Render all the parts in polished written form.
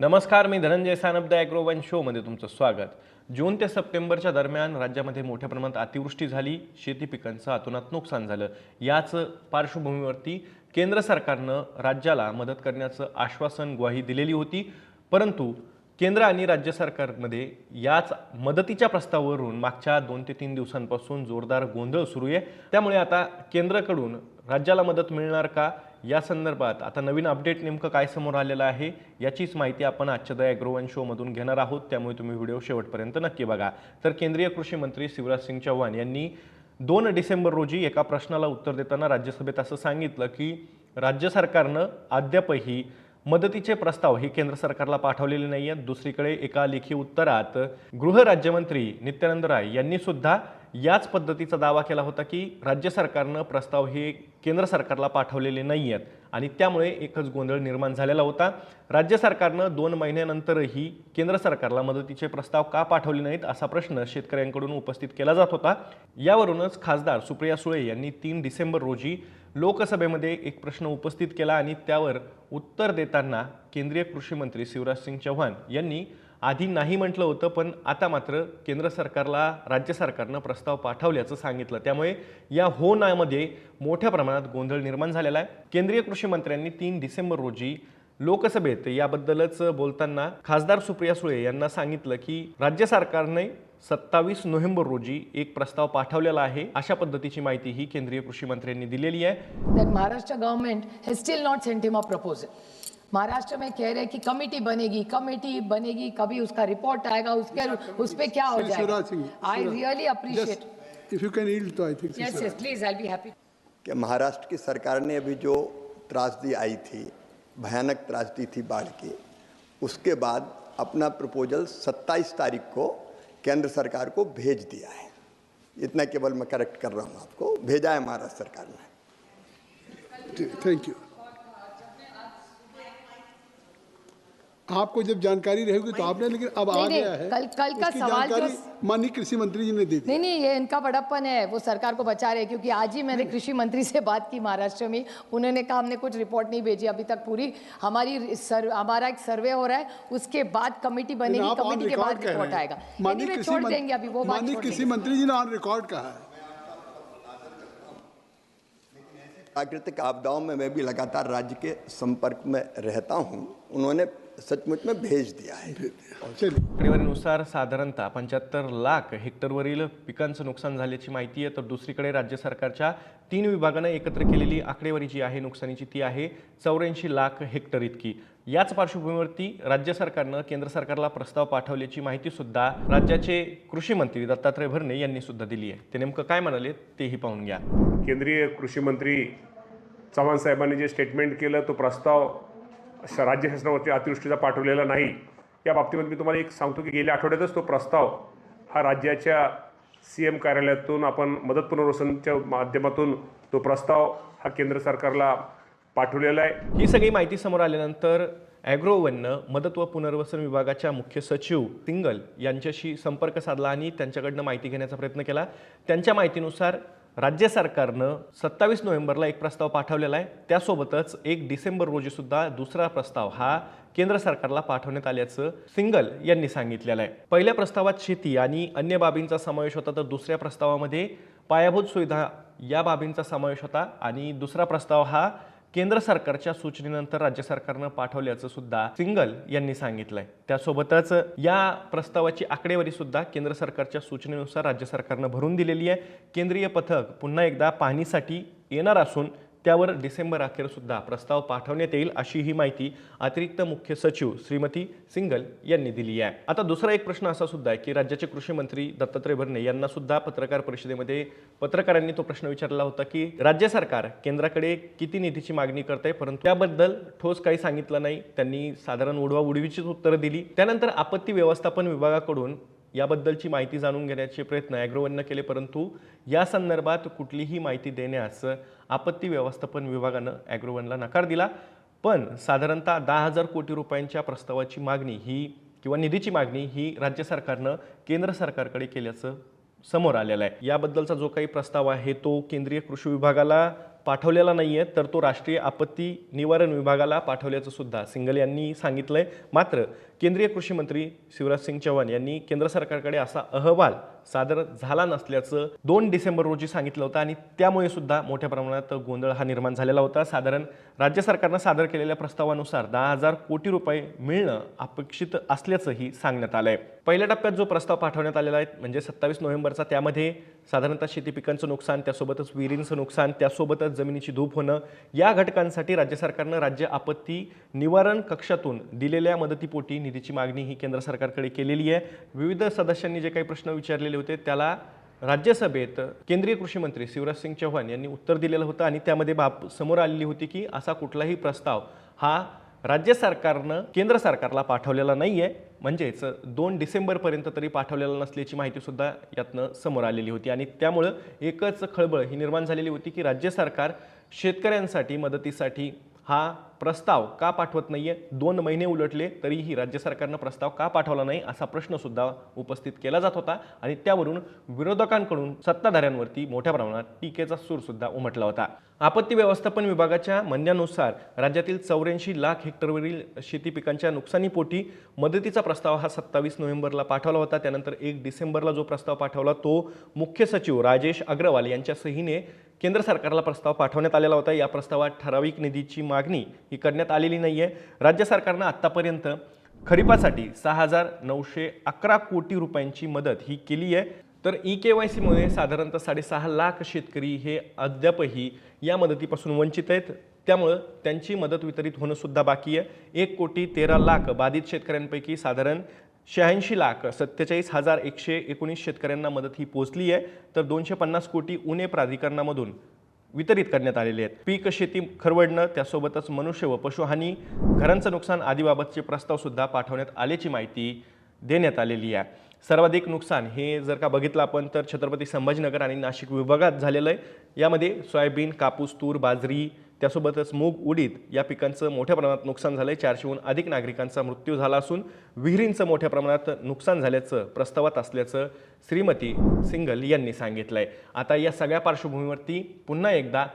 नमस्कार, मी Dhananjay Sanap the agro one शोमध्ये तुमचं स्वागत. जून ते सप्टेंबरच्या दरम्यान राज्यामध्ये मोठ्या प्रमाणात अतिवृष्टी झाली, शेती पिकांचं अतोनात नुकसान झालं. याच पार्श्वभूमीवरती केंद्र सरकारनं राज्याला मदत करण्याचं आश्वासन, ग्वाही दिलेली होती. परंतु केंद्र आणि राज्य सरकारमध्ये याच मदतीच्या प्रस्तावावरून मागच्या 2 ते 3 दिवसांपासून जोरदार गोंधळ सुरू आहे. त्यामुळे आता केंद्राकडून राज्याला मदत मिळणार का, या संदर्भात आता नवीन अपडेट नेमकं काय समोर आलेलं आहे याचीच माहिती आपण आजच्या द ॲग्रो वन शोमधून घेणार आहोत. त्यामुळे तुम्ही व्हिडिओ शेवटपर्यंत नक्की बघा. तर केंद्रीय कृषी मंत्री शिवराज सिंग चौहान यांनी 2 डिसेंबर रोजी एका प्रश्नाला उत्तर देताना राज्यसभेत असं सांगितलं की राज्य सरकारनं अद्यापही मदतीचे प्रस्ताव हे केंद्र सरकारला पाठवलेले नाही आहेत. दुसरीकडे एका लेखी उत्तरात गृह राज्यमंत्री नित्यानंद राय यांनी सुद्धा याच पद्धतीचा दावा केला होता की राज्य सरकारनं प्रस्ताव हे केंद्र सरकारला पाठवलेले नाही आहेत आणि त्यामुळे एकच गोंधळ निर्माण झालेला होता. राज्य सरकारनं 2 महिन्यानंतरही केंद्र सरकारला मदतीचे प्रस्ताव का पाठवले नाहीत असा प्रश्न शेतकऱ्यांकडून उपस्थित केला जात होता. यावरूनच खासदार सुप्रिया सुळे यांनी 3 डिसेंबर रोजी लोकसभेमध्ये एक प्रश्न उपस्थित केला आणि त्यावर उत्तर देताना केंद्रीय कृषी मंत्री शिवराज सिंग चौहान यांनी आधी नाही म्हटलं होतं, पण आता मात्र केंद्र सरकारला राज्य सरकारनं प्रस्ताव पाठवल्याचं सांगितलं. त्यामुळे या हो नामध्ये मोठ्या प्रमाणात गोंधळ निर्माण झालेला आहे. केंद्रीय कृषी मंत्र्यांनी 3 डिसेंबर रोजी लोकसभेत याबद्दलच बोलताना खासदार सुप्रिया सुळे यांना सांगितलं की राज्य सरकारने 27 नोव्हेंबर रोजी एक प्रस्ताव पाठवलेला आहे, अशा पद्धतीची माहिती ही केंद्रीय कृषी मंत्र्यांनी दिलेली आहे. That Maharashtra government has still not sent him a proposal. Maharashtra में कह रहे हैं कि कमेटी बनेगी, कभी उसका रिपोर्ट आएगा, उस पे क्या हो जाएगा. I really appreciate if you can yield to I think yes please I be happy. कि महाराष्ट्र की सरकार ने अभी जो त्रासदी आई थी, भयानक त्रासदी थी बाढ़ की, उसके बाद अपना प्रपोजल 27 तारीख को केंद्र सरकार को भेज दिया है. इतना केवल मैं करेक्ट कर रहा हूँ, आपको भेजा है महाराष्ट्र सरकार ने. Thank you. आपको जब जानकारी रहेगी तो आपने, लेकिन अब आ गया है. कल का सवाल जो माननीय कृषि मंत्री जी ने दे दी. नहीं, ये इनका बड़प्पन है, वो सरकार को बचा रहे हैं. क्योंकि आज ही मैंने कृषि मंत्री से बात की महाराष्ट्र में, उन्होंने कहा हमने कुछ रिपोर्ट नहीं भेजी अभी तक. पूरी हमारा एक सर्वे हो रहा है, उसके बाद कमेटी बनेगी, कमेटी के बाद रिपोर्ट आएगा. छोड़ देंगे अभी वो बात. माननीय कृषि मंत्री जी ने ऑन रिकॉर्ड कहा है. प्राकृतिक आपदाओं में मैं भी लगातार राज्य के संपर्क में रहता हूं. उन्होंने सचमुच में भेज दिया है. आकडेवारीनुसार साधारणतः 75 लाख हेक्टरवरील पिकांचं नुकसान झाल्याची माहिती आहे. तर दुसरीकडे राज्य सरकारच्या 3 विभागानं एकत्र केलेली आकडेवारी जी आहे नुकसानीची ती आहे 84 लाख हेक्टर इतकी. याच पार्श्वभूमीवरती राज्य सरकारनं केंद्र सरकारला प्रस्ताव पाठवल्याची माहिती सुद्धा राज्याचे कृषी मंत्री दत्तात्रय भरणे यांनी सुद्धा दिली आहे. ते नेमकं काय म्हणाले तेही पाहून घ्या. केंद्रीय कृषी मंत्री चव्हाण साहेबांनी जे स्टेटमेंट केलं, तो प्रस्ताव राज्य शासनावरती अतिवृष्टीचा पाठवलेला नाही. या बाबतीमध्ये मी तुम्हाला एक सांगतो की गेल्या आठवड्यातच तो प्रस्ताव हा राज्याच्या CM कार्यालयातून आपण मदत पुनर्वसनच्या माध्यमातून तो प्रस्ताव हा केंद्र सरकारला पाठवलेला आहे. ही सगळी माहिती समोर आल्यानंतर ॲग्रो वननं मदत व पुनर्वसन विभागाच्या मुख्य सचिव सिंगल यांच्याशी संपर्क साधला आणि त्यांच्याकडनं माहिती घेण्याचा प्रयत्न केला. त्यांच्या माहितीनुसार राज्य सरकारनं 27 नोव्हेंबरला एक प्रस्ताव पाठवलेला आहे. त्यासोबतच 1 डिसेंबर रोजी सुद्धा दुसरा प्रस्ताव हा केंद्र सरकारला पाठवण्यात आल्याचं सिंगल यांनी सांगितलेलं आहे. पहिल्या प्रस्तावात शेती आणि अन्य बाबींचा समावेश होता, तर दुसऱ्या प्रस्तावामध्ये पायाभूत सुविधा या बाबींचा समावेश होता आणि दुसरा प्रस्ताव हा केंद्र सरकारच्या सूचनेनंतर राज्य सरकारनं पाठवल्याचं सुद्धा सिंगल यांनी सांगितलंय. त्यासोबतच या प्रस्तावाची आकडेवारी सुद्धा केंद्र सरकारच्या सूचनेनुसार राज्य सरकारनं भरून दिलेली आहे. केंद्रीय पथक पुन्हा एकदा पाहणीसाठी येणार असून त्यावर डिसेंबर अखेर सुद्धा प्रस्ताव पाठवण्यात येईल, अशी ही माहिती अतिरिक्त मुख्य सचिव श्रीमती सिंगल यांनी दिली आहे. आता दुसरा एक प्रश्न असा सुद्धा आहे की राज्याचे कृषी मंत्री दत्तात्रय भरणे यांना सुद्धा पत्रकार परिषदेमध्ये पत्रकारांनी तो प्रश्न विचारला होता की राज्य सरकार केंद्राकडे किती निधीची मागणी करते, परंतु त्याबद्दल ठोस काही सांगितलं नाही. त्यांनी साधारण उडवाउडवीचीच उत्तरं दिली. त्यानंतर आपत्ती व्यवस्थापन विभागाकडून याबद्दलची माहिती जाणून घेण्याचे प्रयत्न ॲग्रोवननं केले, परंतु या संदर्भात कुठलीही माहिती देण्यास आपत्ती व्यवस्थापन विभागानं ॲग्रोवनला नकार दिला. पण साधारणतः 10,000 कोटी रुपयांच्या प्रस्तावाची मागणी ही किंवा निधीची मागणी ही राज्य सरकारनं केंद्र सरकारकडे केल्याचं समोर आलेला आहे. याबद्दलचा जो काही प्रस्ताव आहे तो केंद्रीय कृषी विभागाला पाठवलेला नाही आहे, तर तो राष्ट्रीय आपत्ती निवारण विभागाला पाठवल्याचं सुद्धा सिंगल यांनी सांगितलंय. मात्र केंद्रीय कृषी मंत्री शिवराज सिंग चौहान यांनी केंद्र सरकारकडे असा अहवाल सादर झाला नसल्याचं 2 डिसेंबर रोजी सांगितलं होतं आणि त्यामुळे सुद्धा मोठ्या प्रमाणात गोंधळ हा निर्माण झालेला होता. साधारण राज्य सरकारनं सादर केलेल्या प्रस्तावानुसार 10,000 कोटी रुपये मिळणं अपेक्षित असल्याचंही सांगण्यात आलंय. पहिल्या टप्प्यात जो प्रस्ताव पाठवण्यात आलेला आहे म्हणजे 27 नोव्हेंबरचा, त्यामध्ये साधारणतः शेती पिकांचं नुकसान, त्यासोबतच विहिरींचं नुकसान, त्यासोबतच जमिनीची धूप होणं या घटकांसाठी राज्य सरकारनं राज्य आपत्ती निवारण कक्षातून दिलेल्या मदतीपोटी निधीची मागणी ही केंद्र सरकारकडे केलेली आहे. विविध सदस्यांनी जे काही प्रश्न विचारलेले होते त्याला राज्यसभेत केंद्रीय कृषी मंत्री शिवराज सिंग चौहान यांनी उत्तर दिलेलं होतं आणि त्यामध्ये बाब समोर आलेली होती की असा कुठलाही प्रस्ताव हा राज्य सरकारनं केंद्र सरकारला पाठवलेला नाही आहे, म्हणजेच 2 डिसेंबरपर्यंत तरी पाठवलेला नसल्याची माहिती सुद्धा यातनं समोर आलेली होती. आणि त्यामुळं एकच खळबळ ही निर्माण झालेली होती की राज्य सरकार शेतकऱ्यांसाठी मदतीसाठी हा प्रस्ताव का पाठवत नाहीये. 2 महिने उलटले तरीही राज्य सरकारनं प्रस्ताव का पाठवला नाही असा प्रश्न सुद्धा उपस्थित केला जात होता आणि त्यावरून विरोधकांकडून सत्ताधाऱ्यांवरती मोठ्या प्रमाणात टीकेचा सूर सुद्धा उमटला होता. आपत्ती व्यवस्थापन विभागाच्या म्हणण्यानुसार राज्यातील 84 लाख हेक्टरवरील शेती पिकांच्या नुकसानीपोटी मदतीचा प्रस्ताव हा 27 नोव्हेंबरला पाठवला होता. त्यानंतर 1 डिसेंबरला जो प्रस्ताव पाठवला तो मुख्य सचिव राजेश अग्रवाल यांच्या सहीने केंद्र सरकारला प्रस्ताव पाठवण्यात आलेला होता. या प्रस्तावात ठराविक निधीची मागणी ही करण्यात आलेली नाहीये. राज्य सरकारनं आतापर्यंत खरीपासाठी 6,911 कोटी रुपयांची मदत ही केली आहे. तर EKYC मुळे साधारणतः 6.5 लाख शेतकरी हे अद्यापही या मदतीपासून वंचित आहेत. त्यामुळं त्यांची मदत वितरित होणं सुद्धा बाकी आहे. 1,13,00,000 बाधित शेतकऱ्यांपैकी साधारण 86,47,119 शेतकऱ्यांना मदत ही पोहोचली आहे. तर 250 कोटी उणे प्राधिकरणामधून वितरित करण्यात आलेले आहेत. पीक शेती खरवडणं, त्यासोबतच मनुष्य व पशुहानी, घरांचं नुकसान आदीबाबतचे प्रस्ताव सुद्धा पाठवण्यात आल्याची माहिती देण्यात आलेली आहे. सर्वाधिक नुकसान हे जर का बघितलं आपण तर छत्रपती संभाजीनगर आणि नाशिक विभागात झालेलं आहे. यामध्ये सोयाबीन, कापूस, तूर, बाजरी, त्यासोबतच मूग, उडीद या पिकांचं मोठ्या प्रमाणात नुकसान झालंय. 400हून अधिक नागरिकांचा मृत्यू झाला असून विहिरींचं मोठ्या प्रमाणात नुकसान झाल्याचं प्रस्तावात असल्याचं श्रीमती सिंगल यांनी सांगितलंय. आता या सगळ्या पार्श्वभूमीवरती पुन्हा एकदा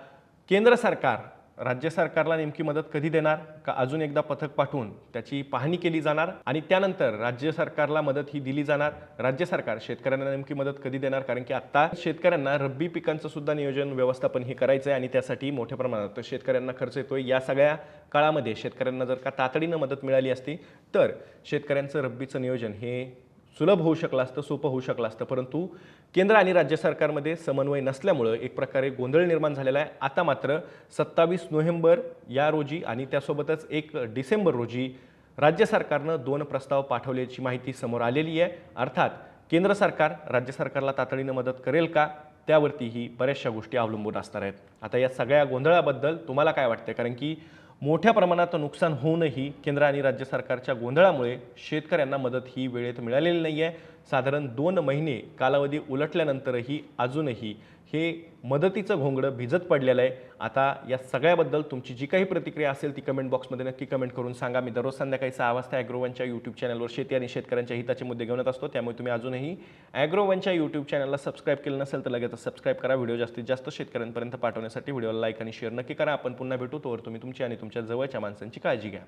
केंद्र सरकार राज्य सरकारला नेमकी मदत कधी देणार का अजून एकदा पथक पाठवून त्याची पाहणी केली जाणार आणि त्यानंतर राज्य सरकारला मदत ही दिली जाणार. राज्य सरकार शेतकऱ्यांना नेमकी मदत कधी देणार, कारण की आता शेतकऱ्यांना रब्बी पिकांचं सुद्धा नियोजन व्यवस्थापन हे करायचं आहे आणि त्यासाठी मोठ्या प्रमाणात शेतकऱ्यांना खर्च येतोय. या सगळ्या काळामध्ये शेतकऱ्यांना जर का तातडीनं मदत मिळाली असती तर शेतकऱ्यांचं रब्बीचं नियोजन हे सुलभ होऊ शकलं असतं, सोपं होऊ शकलं असतं. परंतु केंद्र आणि राज्य सरकारमध्ये समन्वय नसल्यामुळं एक प्रकारे गोंधळ निर्माण झालेला आहे. आता मात्र 27 नोव्हेंबर या रोजी आणि त्यासोबतच 1 डिसेंबर रोजी राज्य सरकारनं 2 प्रस्ताव पाठवल्याची माहिती समोर आलेली आहे. अर्थात केंद्र सरकार राज्य सरकारला तातडीनं मदत करेल का त्यावरतीही बऱ्याचशा गोष्टी अवलंबून असणार आहेत. आता या सगळ्या गोंधळाबद्दल तुम्हाला काय वाटतं, कारण की मोठ्या प्रमाणात नुकसान होऊनही केंद्र आणि राज्य सरकारच्या गोंधळामुळे शेतकऱ्यांना मदत ही वेळेत मिळालेली नाही आहे. साधारण 2 महिने कालावधी उलटल्यानंतरही अजूनही हे मदतीचं घोंगडं भिजत पडलेलं आहे. आता या सगळ्याबद्दल तुमची जी काही प्रतिक्रिया असेल ती कमेंट बॉक्समध्ये नक्की कमेंट करून सांगा. मी दररोज संध्याकाळी 6 वाजता ॲग्रोवनच्या यूट्यूब चॅनलवर शेती आणि शेतकऱ्यांच्या हिताचे मुद्दे घेऊन असतो. त्यामुळे तुम्ही अजूनही ॲग्रोवनच्या यूट्यूब चॅनलला सबस्क्राईब केलं नसेल तर लगेच सबस्क्राईब करा. व्हिडिओ जास्तीत जास्त शेतकऱ्यांपर्यंत पाठवण्यासाठी व्हिडिओला लाईक आणि शेअर नक्की करा. आपण पुन्हा भेटू. तोवर तुम्ही तुमची आणि तुमच्या जवळच्या माणसांची काळजी घ्या.